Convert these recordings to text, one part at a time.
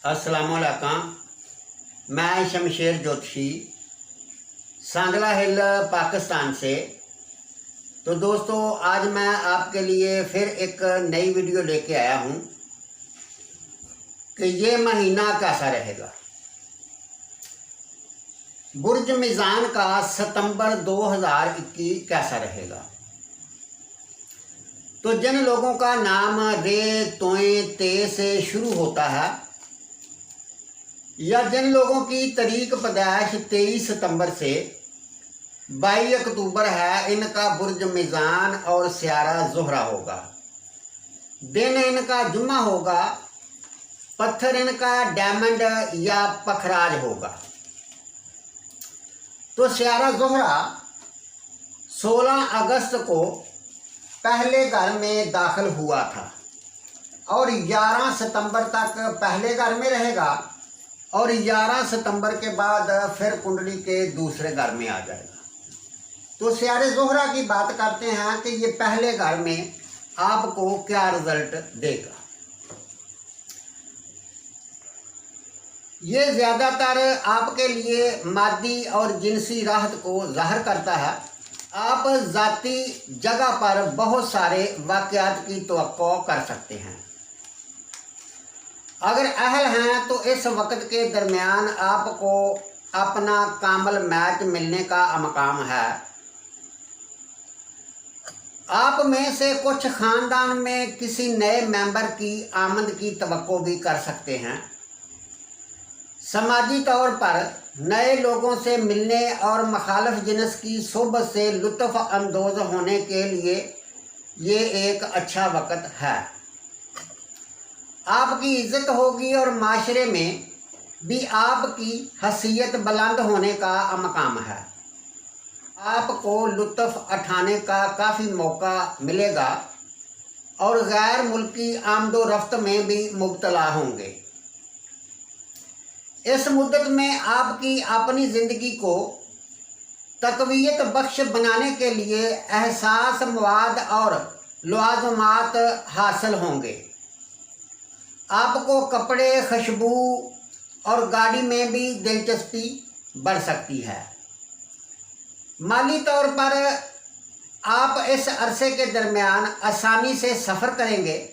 अस्सलामुअलैकुम। मैं शमशेर ज्योतिषी सांगला हिल पाकिस्तान से। तो दोस्तों, आज मैं आपके लिए फिर एक नई वीडियो लेके आया हूँ कि ये महीना कैसा रहेगा। बुर्ज मीज़ान का सितंबर 2021 कैसा रहेगा। तो जिन लोगों का नाम रे, तोए, ते से शुरू होता है या जिन लोगों की तारीख पैदाइश 23 सितंबर से 22 अक्टूबर है, इनका बुर्ज मीज़ान और स्यारा ज़ोहरा होगा। दिन इनका जुम्मा होगा। पत्थर इनका डायमंड या पखराज होगा। तो स्यारा ज़ोहरा 16 अगस्त को पहले घर में दाखिल हुआ था और 11 सितंबर तक पहले घर में रहेगा और 11 सितंबर के बाद फिर कुंडली के दूसरे घर में आ जाएगा। तो स्यारे ज़ोहरा की बात करते हैं कि ये पहले घर में आपको क्या रिजल्ट देगा। ये ज़्यादातर आपके लिए मादी और जिनसी राहत को ज़ाहिर करता है। आप ज़ाती जगह पर बहुत सारे वाक़यात की तवक्को कर सकते हैं। अगर अहल हैं तो इस वक्त के दरमियान आपको अपना कामल मैच मिलने का अमकाम है। आप में से कुछ ख़ानदान में किसी नए मेंबर की आमद की तवक्को भी कर सकते हैं। समाजी तौर पर नए लोगों से मिलने और मुखालिफ जिन्स की सोबत से लुत्फ़ अंदोज़ होने के लिए ये एक अच्छा वक्त है। आपकी इज़्ज़त होगी और माशरे में भी आपकी हैसियत बुलंद होने का अमकाम है। आपको लुत्फ़ उठाने का काफ़ी मौका मिलेगा और गैर मुल्की आमदो रफ्त में भी मुब्तला होंगे। इस मुद्दत में आपकी अपनी ज़िंदगी को तक़वियत बख्श बनाने के लिए एहसास, मवाद और लवाज़मात हासिल होंगे। आपको कपड़े, खुशबू और गाड़ी में भी दिलचस्पी बढ़ सकती है। माली तौर पर आप इस अरसे के दरमियान आसानी से सफ़र करेंगे।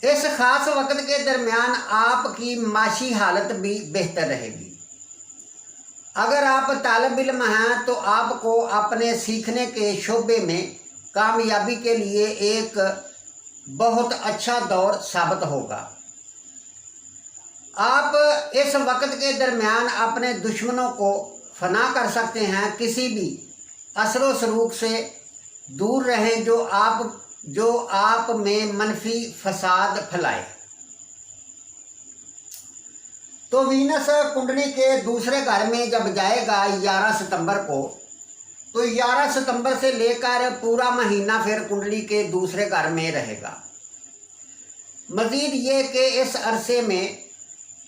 इस ख़ास वक्त के दरमियान आपकी माशी हालत भी बेहतर रहेगी। अगर आप तालिब इल्म हैं तो आपको अपने सीखने के शोबे में कामयाबी के लिए एक बहुत अच्छा दौर साबित होगा। आप इस वक्त के दरमियान अपने दुश्मनों को फना कर सकते हैं। किसी भी असर व सलूक से दूर रहें जो आप में मनफी फसाद फैलाए। तो वीनस कुंडली के दूसरे घर में जब जाएगा 11 सितंबर को, तो 11 सितंबर से लेकर पूरा महीना फिर कुंडली के दूसरे घर में रहेगा। मज़ीद ये कि इस अरसे में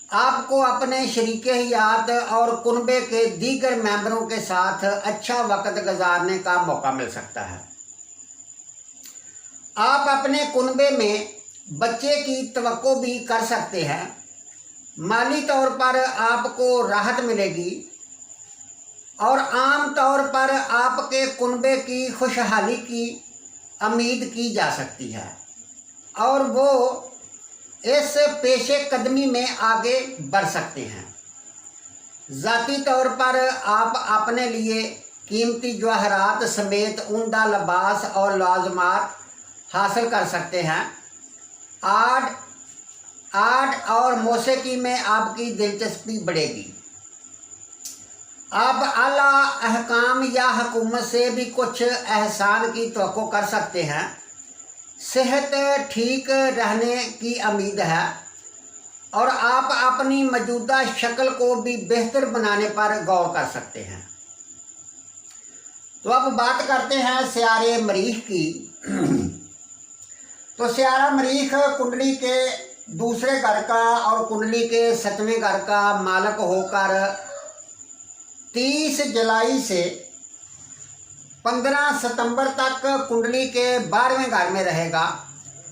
आपको अपने शरीके हयात और कुनबे के दीगर मेंबरों के साथ अच्छा वक्त गुजारने का मौका मिल सकता है। आप अपने कुनबे में बच्चे की तवक्को भी कर सकते हैं। माली तौर पर आपको राहत मिलेगी और आम तौर पर आपके कुनबे की खुशहाली की उम्मीद की जा सकती है और वो इस पेशे कदमी में आगे बढ़ सकते हैं। ज़ाती तौर पर आप अपने लिए कीमती जवाहरात समेत उम्दा लिबास और लाजमात हासिल कर सकते हैं। आर्ट और मौसीकी में आपकी दिलचस्पी बढ़ेगी। आप आला अहकाम या हुकूमत से भी कुछ एहसान की तवक्को कर सकते हैं। सेहत ठीक रहने की उम्मीद है और आप अपनी मौजूदा शक्ल को भी बेहतर बनाने पर गौर कर सकते हैं। तो अब बात करते हैं स्यारे मरीख की। तो स्यारा मरीख कुंडली के दूसरे घर का और कुंडली के 7वें घर का मालक होकर 30 जुलाई से 15 सितंबर तक कुंडली के 12वें घर में रहेगा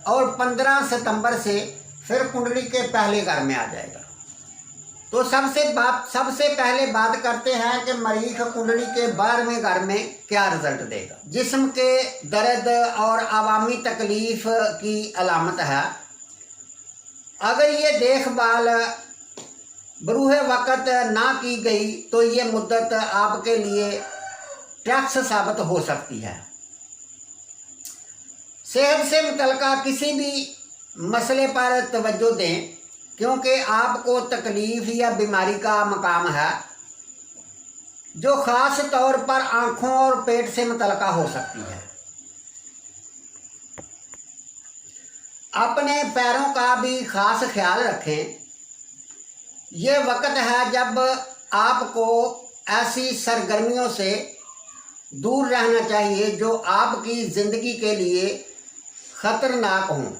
और 15 सितंबर से फिर कुंडली के पहले घर में आ जाएगा। तो सबसे पहले बात करते हैं कि मरीख कुंडली के 12वें घर में क्या रिजल्ट देगा। जिस्म के दर्द और अवामी तकलीफ की अलामत है। अगर ये देखभाल बरूहे वक़्त ना की गई तो ये मुद्दत आपके लिए टैक्स साबित हो सकती है। सेहत से मुतल्लिका किसी भी मसले पर तवज्जो दें, क्योंकि आपको तकलीफ़ या बीमारी का मकाम है जो ख़ास तौर पर आँखों और पेट से मुतल्लिका हो सकती है। अपने पैरों का भी ख़ास ख्याल रखें। ये वक्त है जब आपको ऐसी सरगर्मियों से दूर रहना चाहिए जो आपकी ज़िंदगी के लिए ख़तरनाक हों।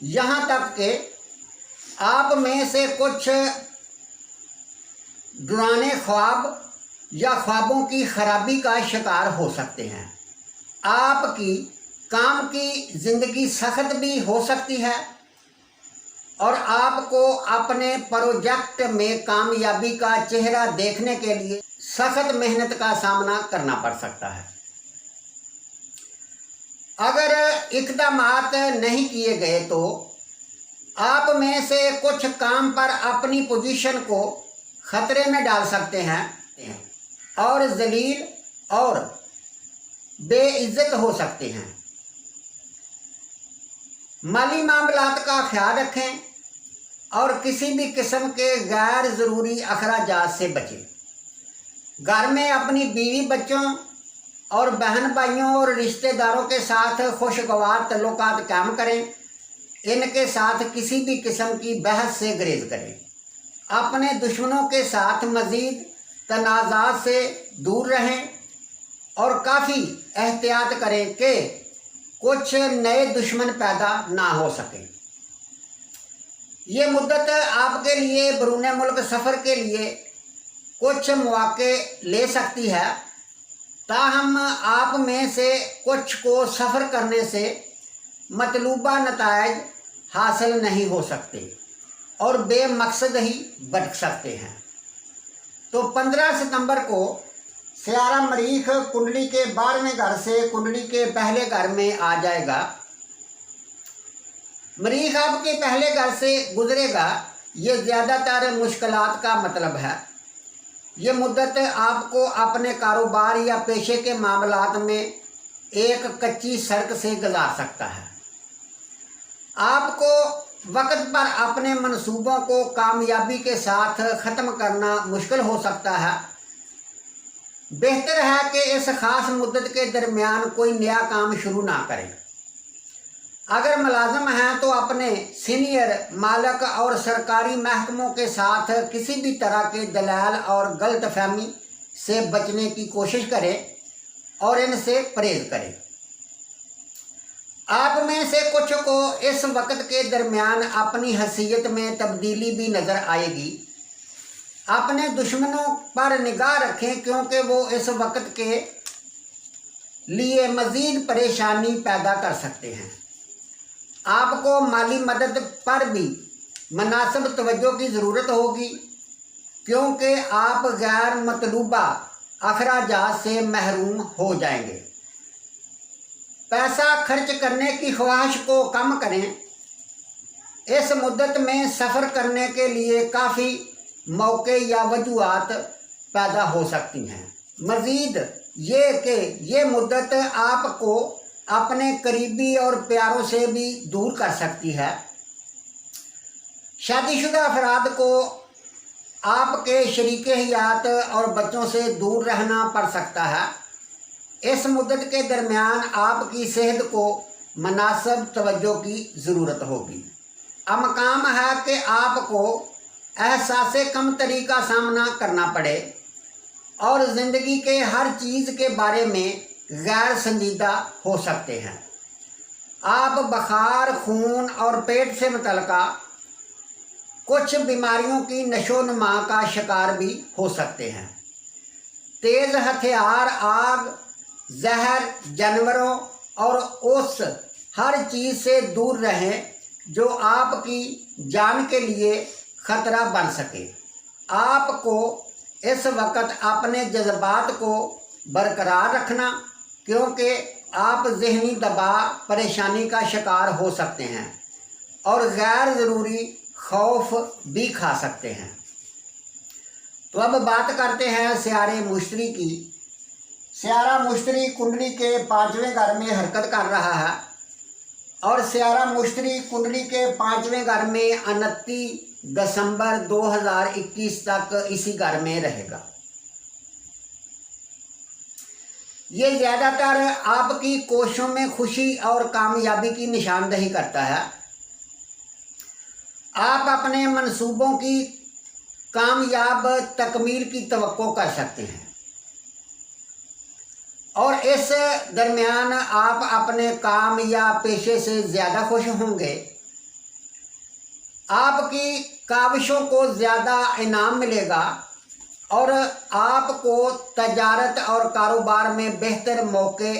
यहाँ तक कि आप में से कुछ डरावने ख्वाब या ख्वाबों की खराबी का शिकार हो सकते हैं। आपकी काम की ज़िंदगी सख्त भी हो सकती है और आपको अपने प्रोजेक्ट में कामयाबी का चेहरा देखने के लिए सख्त मेहनत का सामना करना पड़ सकता है। अगर इक़दामात नहीं किए गए तो आप में से कुछ काम पर अपनी पोजीशन को ख़तरे में डाल सकते हैं और जलील और बेइज्जत हो सकते हैं। माली मामलात का ख्याल रखें और किसी भी किस्म के गैर ज़रूरी अखराजात से बचें। घर में अपनी बीवी बच्चों और बहन भाइयों और रिश्तेदारों के साथ खुशगवार तल्लुकात कायम करें। इनके साथ किसी भी किस्म की बहस से गुरेज करें। अपने दुश्मनों के साथ मज़ीद तनाज़ात से दूर रहें और काफ़ी एहतियात करें कि कुछ नए दुश्मन पैदा ना हो सकें। ये मुद्दत आपके लिए बैरून मुल्क सफ़र के लिए कुछ मौके ले सकती है, ताहम आप में से कुछ को सफ़र करने से मतलूबा नताइज हासिल नहीं हो सकते और बेमकसद ही भटक सकते हैं। तो 15 सितंबर को सियारा मरीख कुंडली के 12वें घर से कुंडली के पहले घर में आ जाएगा। मरीख आपके पहले घर से गुजरेगा। ये ज़्यादातर मुश्किलात का मतलब है। ये मुद्दत आपको अपने कारोबार या पेशे के मामलात में एक कच्ची सड़क से गुजार सकता है। आपको वक्त पर अपने मंसूबों को कामयाबी के साथ ख़त्म करना मुश्किल हो सकता है। बेहतर है कि इस ख़ास मुद्दत के दरमियान कोई नया काम शुरू ना करें। अगर मुलाजिम हैं तो अपने सीनियर मालिक और सरकारी महकमों के साथ किसी भी तरह के दलाल और गलतफहमी से बचने की कोशिश करें और इनसे परहेज करें। आप में से कुछ को इस वक्त के दरमियान अपनी हैसियत में तब्दीली भी नज़र आएगी। अपने दुश्मनों पर निगाह रखें, क्योंकि वो इस वक्त के लिए मज़ीद परेशानी पैदा कर सकते हैं। आपको माली मदद पर भी मुनासिब तवज्जो की ज़रूरत होगी, क्योंकि आप गैर मतलूबा अखराजात से महरूम हो जाएंगे। पैसा खर्च करने की ख्वाहिश को कम करें। इस मुद्दत में सफ़र करने के लिए काफ़ी मौके या वजूहात पैदा हो सकती हैं। मज़ीद ये कि ये मुद्दत आपको अपने करीबी और प्यारों से भी दूर कर सकती है। शादीशुदा अफराद को आपके शरीके हयात और बच्चों से दूर रहना पड़ सकता है। इस मुद्दत के दरमियान आपकी सेहत को मुनासिब तवज्जो की ज़रूरत होगी। अमकाम है कि आपको एहसास कमतरी का सामना करना पड़े और ज़िंदगी के हर चीज़ के बारे में गैर संजीदा हो सकते हैं। आप बुखार, खून और पेट से मुतल्लिका कुछ बीमारियों की नशोनुमा का शिकार भी हो सकते हैं। तेज़ हथियार, आग, जहर, जानवरों और उस हर चीज़ से दूर रहें जो आपकी जान के लिए खतरा बन सके। आपको इस वक्त अपने जज्बात को बरकरार रखना, क्योंकि आप ज़हनी दबाव परेशानी का शिकार हो सकते हैं और गैर ज़रूरी खौफ भी खा सकते हैं। तो अब बात करते हैं सियारे मुश्तरी की। सियारा मुश्तरी कुंडली के 5वें घर में हरकत कर रहा है और सियारा मुश्तरी कुंडली के 5वें घर में 29 दिसंबर 2021 तक इसी घर में रहेगा। ये ज़्यादातर आपकी कोशिशों में खुशी और कामयाबी की निशानदही करता है। आप अपने मंसूबों की कामयाब तकमील की तवक्को कर सकते हैं और इस दरमियान आप अपने काम या पेशे से ज़्यादा खुश होंगे। आपकी काविशों को ज़्यादा इनाम मिलेगा और आपको तजारत और कारोबार में बेहतर मौके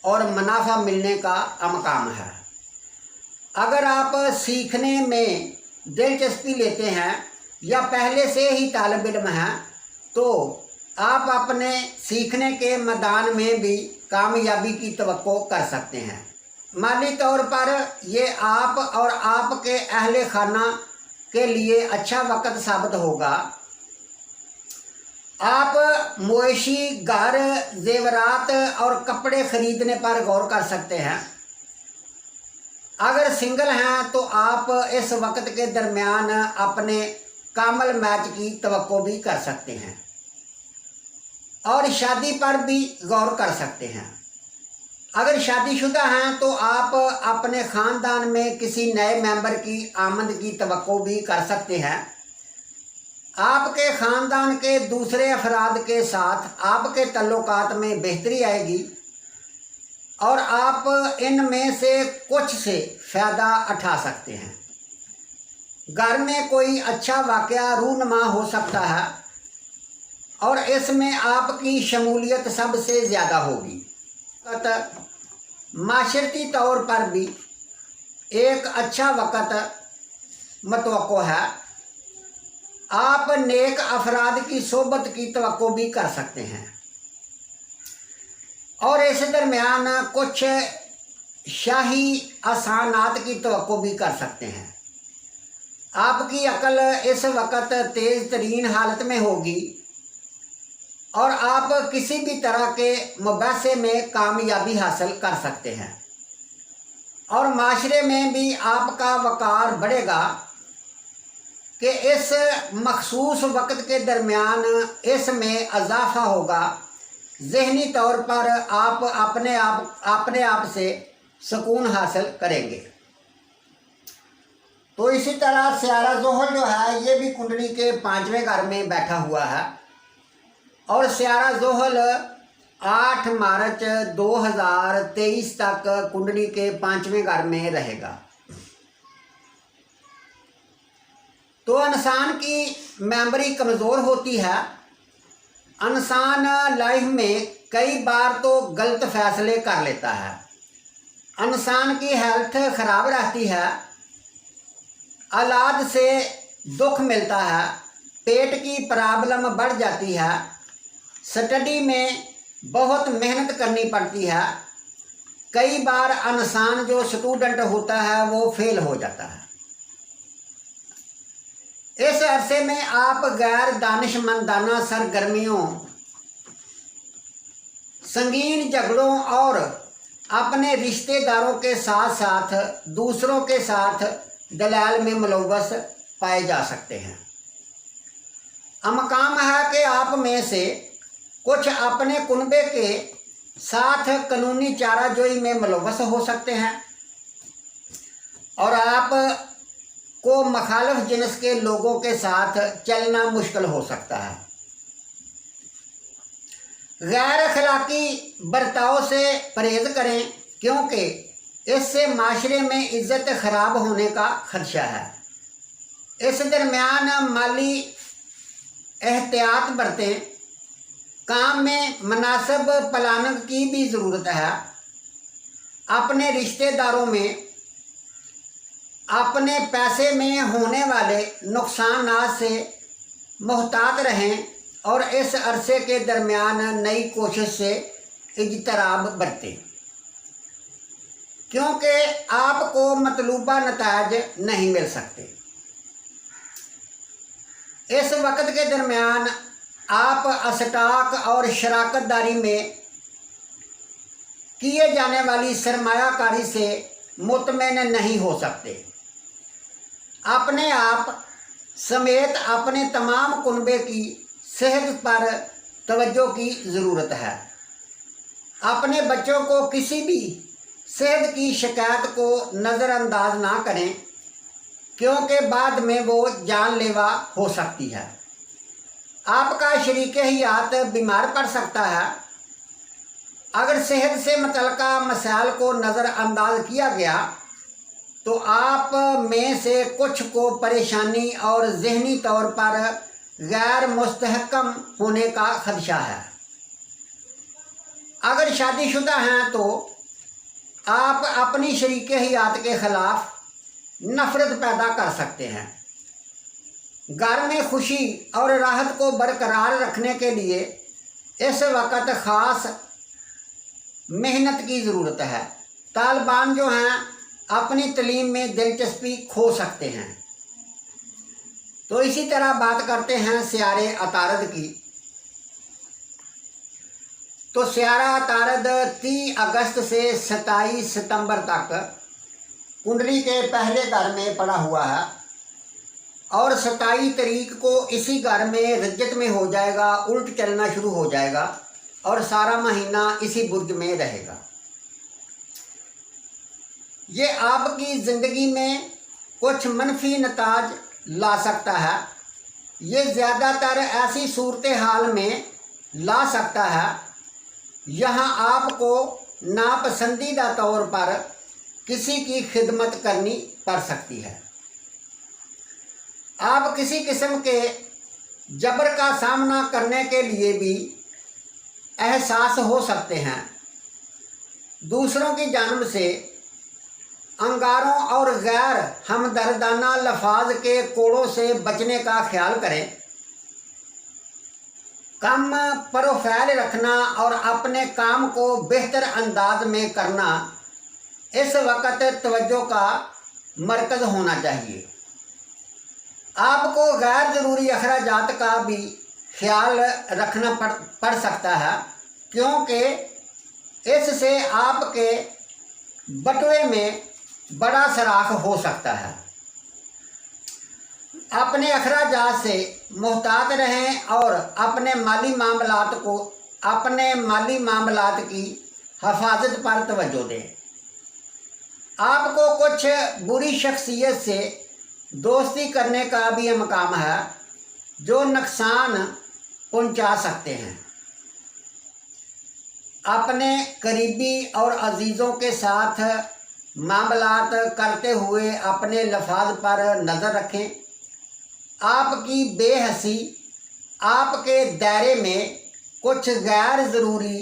और मुनाफा मिलने का इम्कान है। अगर आप सीखने में दिलचस्पी लेते हैं या पहले से ही तालिब इल्म हैं, तो आप अपने सीखने के मैदान में भी कामयाबी की तवक्को कर सकते हैं। माली तौर पर ये आप और आपके अहले खाना के लिए अच्छा वक्त साबित होगा। आप मोएशी, घर, जेवरात और कपड़े खरीदने पर गौर कर सकते हैं। अगर सिंगल हैं तो आप इस वक्त के दरमियान अपने कामल मैच की तवक्को भी कर सकते हैं और शादी पर भी गौर कर सकते हैं। अगर शादीशुदा हैं तो आप अपने ख़ानदान में किसी नए मेंबर की आमद की तवक्को भी कर सकते हैं। आपके ख़ानदान के दूसरे अफराद के साथ आपके तल्लुकात में बेहतरी आएगी और आप इनमें से कुछ से फ़ायदा उठा सकते हैं। घर में कोई अच्छा वाक़या रूनमा हो सकता है और इसमें आपकी शमूलियत सबसे ज़्यादा होगी। माशरती तौर पर भी एक अच्छा वक़्त मतवक्को है। आप नेक अफराद की सोबत की तवक्को भी कर सकते हैं और इस दरमियान कुछ शाही आसानात की तवक्को भी कर सकते हैं। आपकी अकल इस वक्त तेज़ तरीन हालत में होगी और आप किसी भी तरह के मुबासे में कामयाबी हासिल कर सकते हैं और माशरे में भी आपका वक़ार बढ़ेगा कि इस मखसूस वक्त के दरमियान इसमें इजाफा होगा। ज़हनी तौर पर आप अपने आप से सुकून हासिल करेंगे। तो इसी तरह सियारा ज़ोहल जो है ये भी कुंडली के 5वें घर में बैठा हुआ है और सियारा ज़ोहल 8 मार्च 2023 तक कुंडली के 5वें घर में रहेगा। तो इंसान की मेमोरी कमज़ोर होती है। इंसान लाइफ में कई बार तो गलत फैसले कर लेता है। इंसान की हेल्थ ख़राब रहती है, औलाद से दुख मिलता है, पेट की प्रॉब्लम बढ़ जाती है, स्टडी में बहुत मेहनत करनी पड़ती है। कई बार इंसान जो स्टूडेंट होता है वो फेल हो जाता है। इस अरसे में आप गैर दानिशमंदाना सरगर्मियों, संगीन झगड़ों और अपने रिश्तेदारों के साथ साथ दूसरों के साथ दलाल में मुलव्वस पाए जा सकते हैं। अमकाम है कि आप में से कुछ अपने कुनबे के साथ कानूनी चाराजोई में मुलव्वस हो सकते हैं और आप को मुखालिफ जिन्स के लोगों के साथ चलना मुश्किल हो सकता है। गैर अखलाकी बर्ताव से परहेज करें, क्योंकि इससे माशरे में इज्जत खराब होने का खदशा है। इस दरमियान माली एहतियात बरतें। काम में मुनासिब प्लानिंग की भी ज़रूरत है। अपने रिश्तेदारों में अपने पैसे में होने वाले नुकसानात से मुहतात रहें और इस अरसे के दरमियान नई कोशिश से इज्तराब बरतें, क्योंकि आपको मतलूबा नताज नहीं मिल सकते। इस वक्त के दरमियान आप स्टॉक और शराकतदारी में किए जाने वाली सरमायाकारी से मुतमईन नहीं हो सकते। अपने आप समेत अपने तमाम कुनबे की सेहत पर तवज्जो की ज़रूरत है। अपने बच्चों को किसी भी सेहत की शिकायत को नज़रअंदाज ना करें, क्योंकि बाद में वो जानलेवा हो सकती है। आपका शरीक हयात बीमार पड़ सकता है। अगर सेहत से मुतल्लिका मसाइल को नज़रअंदाज किया गया तो आप में से कुछ को परेशानी और ज़हनी तौर पर गैर मुस्तहकम होने का खदशा है। अगर शादीशुदा हैं तो आप अपनी शरीक हयात के ख़िलाफ़ नफ़रत पैदा कर सकते हैं। घर में खुशी और राहत को बरकरार रखने के लिए इस वक्त ख़ास मेहनत की ज़रूरत है। तालिबान जो हैं अपनी तलीम में दिलचस्पी खो सकते हैं। तो इसी तरह बात करते हैं सियारे अतारद की। तो सियारा अतारद 30 अगस्त से 27 सितंबर तक कुंडली के पहले घर में पड़ा हुआ है और 27 तारीख को इसी घर में रजत में हो जाएगा, उल्ट चलना शुरू हो जाएगा और सारा महीना इसी बुर्ज में रहेगा। ये आपकी ज़िंदगी में कुछ मनफी नताज ला सकता है। ये ज़्यादातर ऐसी सूरत हाल में ला सकता है यहाँ आपको नापसंदीदा तौर पर किसी की खिदमत करनी पड़ सकती है। आप किसी किस्म के जबर का सामना करने के लिए भी एहसास हो सकते हैं। दूसरों की जानिब से अंगारों और गैर हमदर्दाना लफाज के कोड़ों से बचने का ख्याल करें। कम प्रोफाइल रखना और अपने काम को बेहतर अंदाज में करना इस वक्त तवज्जो का मरकज़ होना चाहिए। आपको गैर ज़रूरी अखराजात का भी ख्याल रखना पड़ सकता है, क्योंकि इससे आपके बटुए में बड़ा सराख हो सकता है। अपने अखराजात से मुहतात रहें और अपने माली मामलात की हफाजत पर तवज्जो दें। आपको कुछ बुरी शख्सियत से दोस्ती करने का भी इम्कान है जो नुकसान पहुंचा सकते हैं। अपने करीबी और अजीज़ों के साथ मामलात करते हुए अपने लफाज पर नज़र रखें। आपकी बेहसी आपके दायरे में कुछ गैर ज़रूरी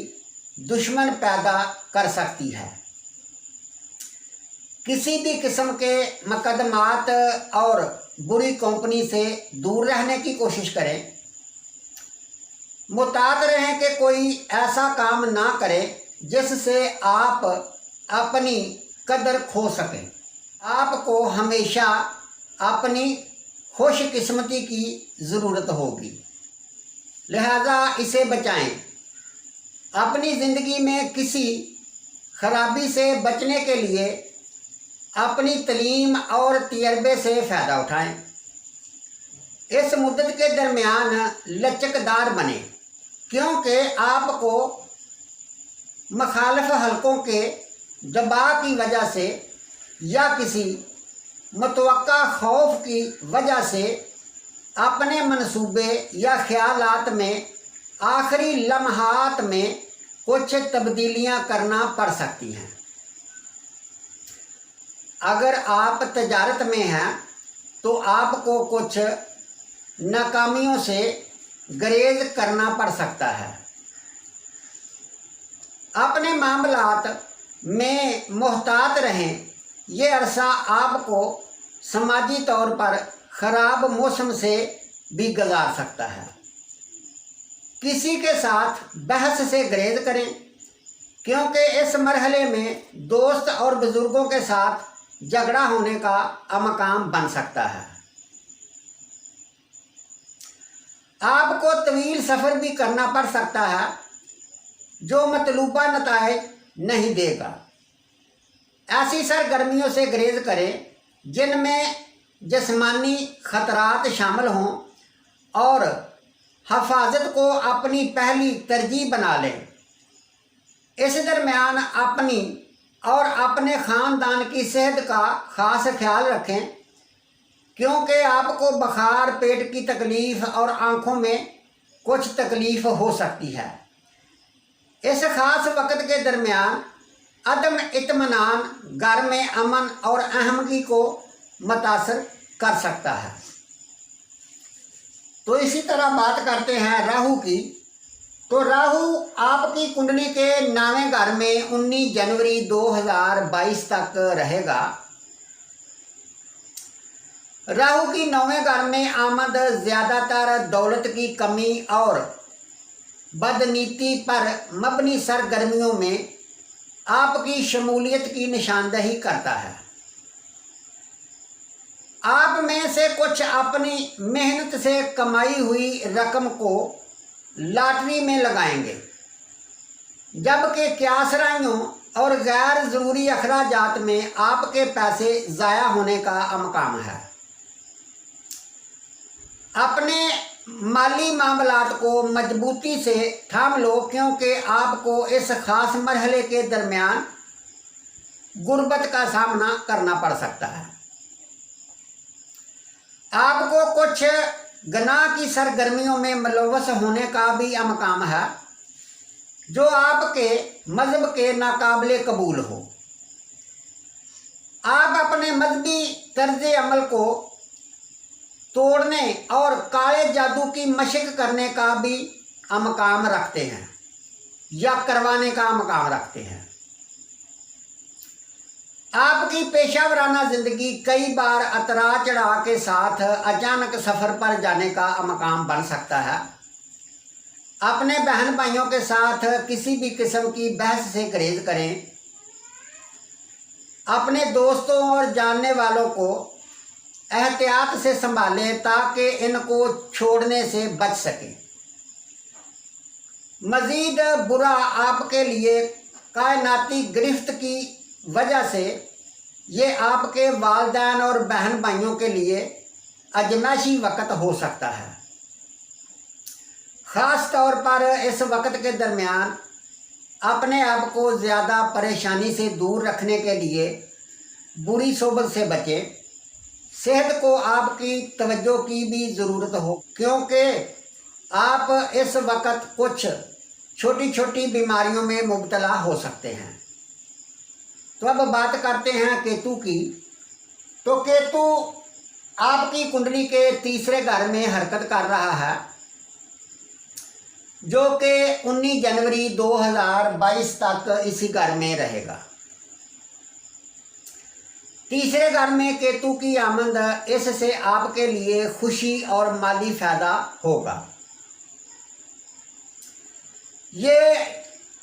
दुश्मन पैदा कर सकती है। किसी भी किस्म के मुकदमात और बुरी कंपनी से दूर रहने की कोशिश करें। मुहतात रहें कि कोई ऐसा काम ना करें जिससे आप अपनी कदर खो सकें। आपको हमेशा अपनी खुशकिस्मती की ज़रूरत होगी, लिहाजा इसे बचाएं। अपनी ज़िंदगी में किसी खराबी से बचने के लिए अपनी तलीम और तजर्बे से फ़ायदा उठाएं। इस मुद्दत के दरमियान लचकदार बने, क्योंकि आपको मुखालिफ हलकों के दबाव की वजह से या किसी मुतवक्का खौफ की वजह से अपने मंसूबे या ख्यालात में आखिरी लम्हात में कुछ तब्दीलियां करना पड़ सकती हैं। अगर आप तजारत में हैं तो आपको कुछ नाकामियों से गुरेज करना पड़ सकता है। अपने मामलात में मुहतात रहें। ये अरसा आपको समाजी तौर पर खराब मौसम से भी गुजार सकता है। किसी के साथ बहस से गुरेज करें, क्योंकि इस मरहले में दोस्त और बुजुर्गों के साथ झगड़ा होने का अमकाम बन सकता है। आपको तवील सफ़र भी करना पड़ सकता है जो मतलूबा नताइज नहीं देगा। ऐसी सरगर्मियों से गुरेज करें जिनमें जिस्मानी खतरात शामिल हों और हफाजत को अपनी पहली तरजीह बना लें। इस दरमियान अपनी और अपने ख़ानदान की सेहत का ख़ास ख्याल रखें, क्योंकि आपको बुखार, पेट की तकलीफ़ और आँखों में कुछ तकलीफ़ हो सकती है। इस ख़ास वक़्त के दरमियान अदम इत्मीनान घर में अमन और अहमगी को मुतासर कर सकता है। तो इसी तरह बात करते हैं राहु की। तो राहु आपकी कुंडली के 9वें घर में 19 जनवरी 2022 तक रहेगा। राहु की 9वें घर में आमद ज़्यादातर दौलत की कमी और बदनीति पर मबनी सरगर्मियों में आपकी शमूलियत की निशानदही करता है। आप में से कुछ अपनी मेहनत से कमाई हुई रकम को लॉटरी में लगाएंगे, जबकि क्यासराइयों और गैर ज़रूरी अखराजात में आपके पैसे ज़ाया होने का अमकाम है। अपने माली मामलात को मजबूती से थाम लो, क्योंकि आपको इस ख़ास मरहले के दरमियान गुर्बत का सामना करना पड़ सकता है। आपको कुछ गनाह की सरगर्मियों में मुलव्वस होने का भी अमकाम है, जो आपके मज़हब के नाकाबिले कबूल हो। आप अपने मजहबी तर्ज अमल को तोड़ने और काले जादू की मशक करने का भी अमकाम रखते हैं या करवाने का अमकाम रखते हैं। आपकी पेशावराना ज़िंदगी कई बार अतरा चढ़ा के साथ अचानक सफ़र पर जाने का अमकाम बन सकता है। अपने बहन भाइयों के साथ किसी भी किस्म की बहस से गुरेज करें। अपने दोस्तों और जानने वालों को एहतियात से संभालें ताकि इनको छोड़ने से बच सकें। मज़ीद बुरा आपके लिए कायनाती गिरफ्त की वजह से ये आपके वालिदैन और बहन भाइयों के लिए अजमाइशी वक़्त हो सकता है। ख़ास तौर पर इस वक़्त के दरमियान अपने आप को ज़्यादा परेशानी से दूर रखने के लिए बुरी सोबत से बचें। सेहत को आपकी तवज्जो की भी ज़रूरत हो, क्योंकि आप इस वक़्त कुछ छोटी छोटी बीमारियों में मुब्तला हो सकते हैं। तो अब बात करते हैं केतु की। तो केतु आपकी कुंडली के 3रे घर में हरकत कर रहा है, जो कि 19 जनवरी 2022 तक इसी घर में रहेगा। 3रे घर में केतु की आमद, इससे आपके लिए खुशी और माली फ़ायदा होगा। ये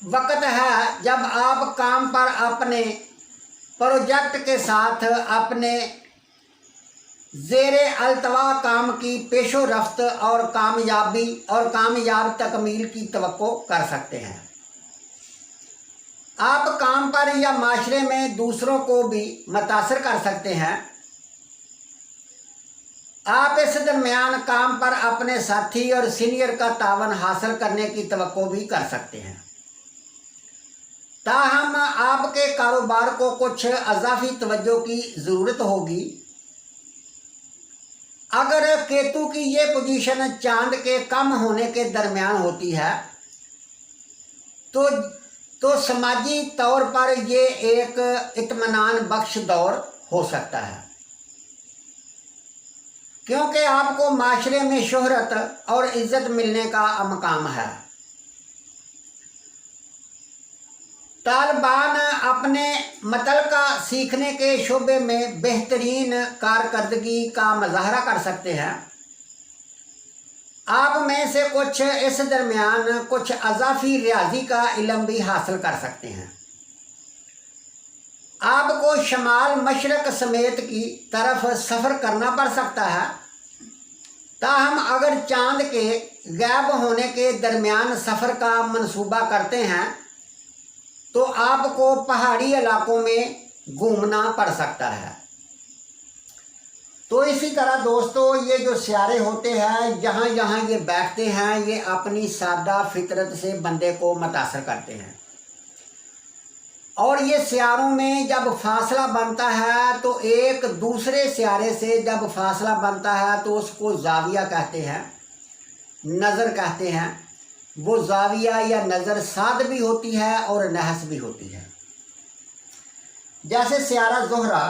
वक़्त है जब आप काम पर अपने प्रोजेक्ट के साथ अपने ज़ेरे अल्तवा काम की पेशो रफ्त और कामयाब तकमील की तवक्को कर सकते हैं। आप काम पर या माशरे में दूसरों को भी मुतासर कर सकते हैं। आप इस दरमियान काम पर अपने साथी और सीनियर का तावन हासिल करने की तवक्को भी कर सकते हैं। ताहम आपके कारोबार को कुछ अज़ाफ़ी तवज्जो की ज़रूरत होगी। अगर केतु की ये पोजीशन चांद के कम होने के दरमियान होती है तो समाजी तौर पर ये एक इत्मीनान बख्श दौर हो सकता है, क्योंकि आपको माशरे में शोहरत और इज़्ज़त मिलने का अमकाम है। तालिबान अपने मतल का सीखने के शोबे में बेहतरीन कारकर्दगी का मुजाहरा कर सकते हैं। आप में से कुछ इस दरमियान कुछ अजाफी रियाजी का इल्म भी हासिल कर सकते हैं। आपको शमाल मशरक समेत की तरफ सफ़र करना पड़ सकता है। ताहम अगर चांद के गायब होने के दरमियान सफ़र का मंसूबा करते हैं तो आपको पहाड़ी इलाकों में घूमना पड़ सकता है। तो इसी तरह दोस्तों, ये जो सियारे होते हैं, जहाँ जहाँ ये बैठते हैं, ये अपनी सादा फितरत से बंदे को मुतासर करते हैं। और ये सियारों में जब फासला बनता है तो एक दूसरे सियारे से जब फासला बनता है तो उसको जाविया कहते हैं, नज़र कहते हैं। वो जाविया या नज़र साद भी होती है और नहस भी होती है। जैसे सियारा ज़ोहरा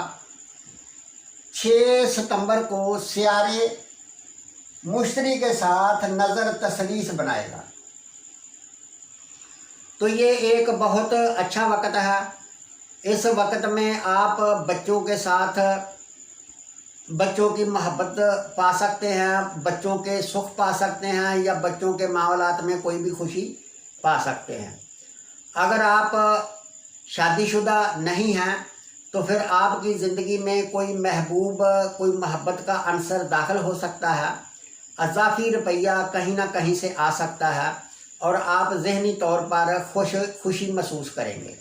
6 सितंबर को सियारे मुश्तरी के साथ नज़र तसलीस बनाएगा, तो ये एक बहुत अच्छा वक़्त है। इस वक़्त में आप बच्चों के साथ बच्चों की मोहब्बत पा सकते हैं, बच्चों के सुख पा सकते हैं, या बच्चों के मामलात में कोई भी खुशी पा सकते हैं। अगर आप शादीशुदा नहीं हैं तो फिर आपकी ज़िंदगी में कोई महबूब, कोई मोहब्बत का अंसर दाखिल हो सकता है। अज़ाफ़ी रुपया कहीं ना कहीं से आ सकता है और आप ज़हनी तौर पर खुशी महसूस करेंगे।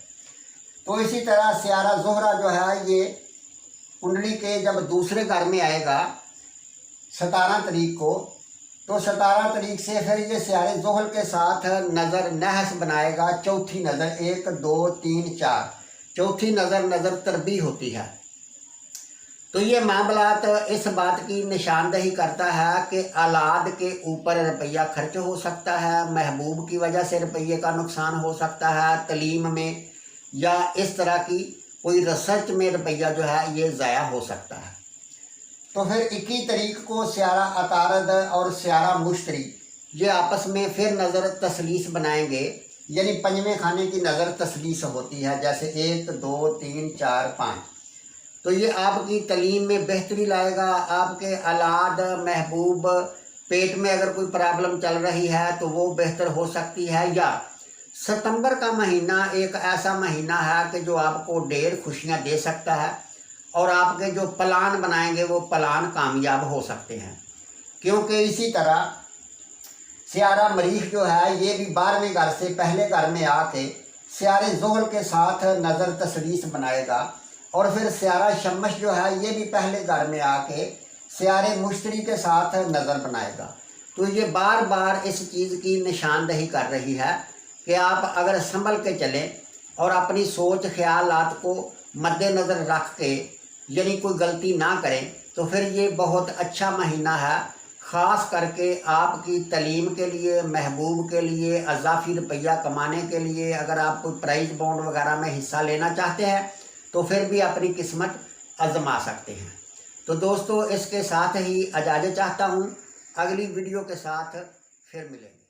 तो इसी तरह सियारा ज़ोहरा जो है ये कुंडली के जब दूसरे घर में आएगा 17 तारीख को, तो 17 तारीख से फिर ये सियारे ज़ोहल के साथ नज़र नहस बनाएगा। चौथी नज़र 1 2 3 4 चौथी नज़र तरबी होती है। तो ये मामलात इस बात की निशानदही करता है कि औलाद के ऊपर रुपया खर्च हो सकता है, महबूब की वजह से रुपये का नुकसान हो सकता है, तलीम में या इस तरह की कोई रिसर्च में रुपया जो है ये ज़ाया हो सकता है। तो फिर 21 तारीख को सियारा अतारद और सियारा मुश्तरी ये आपस में फिर नज़र तसलीस बनाएंगे, यानी पंजवें खाने की नज़र तसलीस होती है। जैसे 1 2 3 4 5, तो ये आपकी तलीम में बेहतरी लाएगा। आपके औलाद, महबूब, पेट में अगर कोई प्रॉब्लम चल रही है तो वो बेहतर हो सकती है। या सितंबर का महीना एक ऐसा महीना है कि जो आपको ढेर खुशियां दे सकता है और आपके जो प्लान बनाएंगे वो प्लान कामयाब हो सकते हैं। क्योंकि इसी तरह सियारा मरीख जो है ये भी 12वें घर से पहले घर में आके सियारे ज़ोहल के साथ नज़र तसलीस बनाएगा। और फिर सियारा शमश जो है ये भी पहले घर में आके सियारे मुश्तरी के साथ नज़र बनाएगा। तो ये बार बार इस चीज़ की निशानदही कर रही है कि आप अगर संभल के चलें और अपनी सोच ख्यालात को मद्देनज़र रख के यानी कोई गलती ना करें तो फिर ये बहुत अच्छा महीना है। ख़ास करके आपकी तलीम के लिए, महबूब के लिए, अज़ाफ़ी रुपया कमाने के लिए, अगर आप कोई प्राइज़ बॉन्ड वगैरह में हिस्सा लेना चाहते हैं तो फिर भी अपनी किस्मत आजमा सकते हैं। तो दोस्तों, इसके साथ ही इजाज़त चाहता हूँ। अगली वीडियो के साथ फिर मिलेंगे।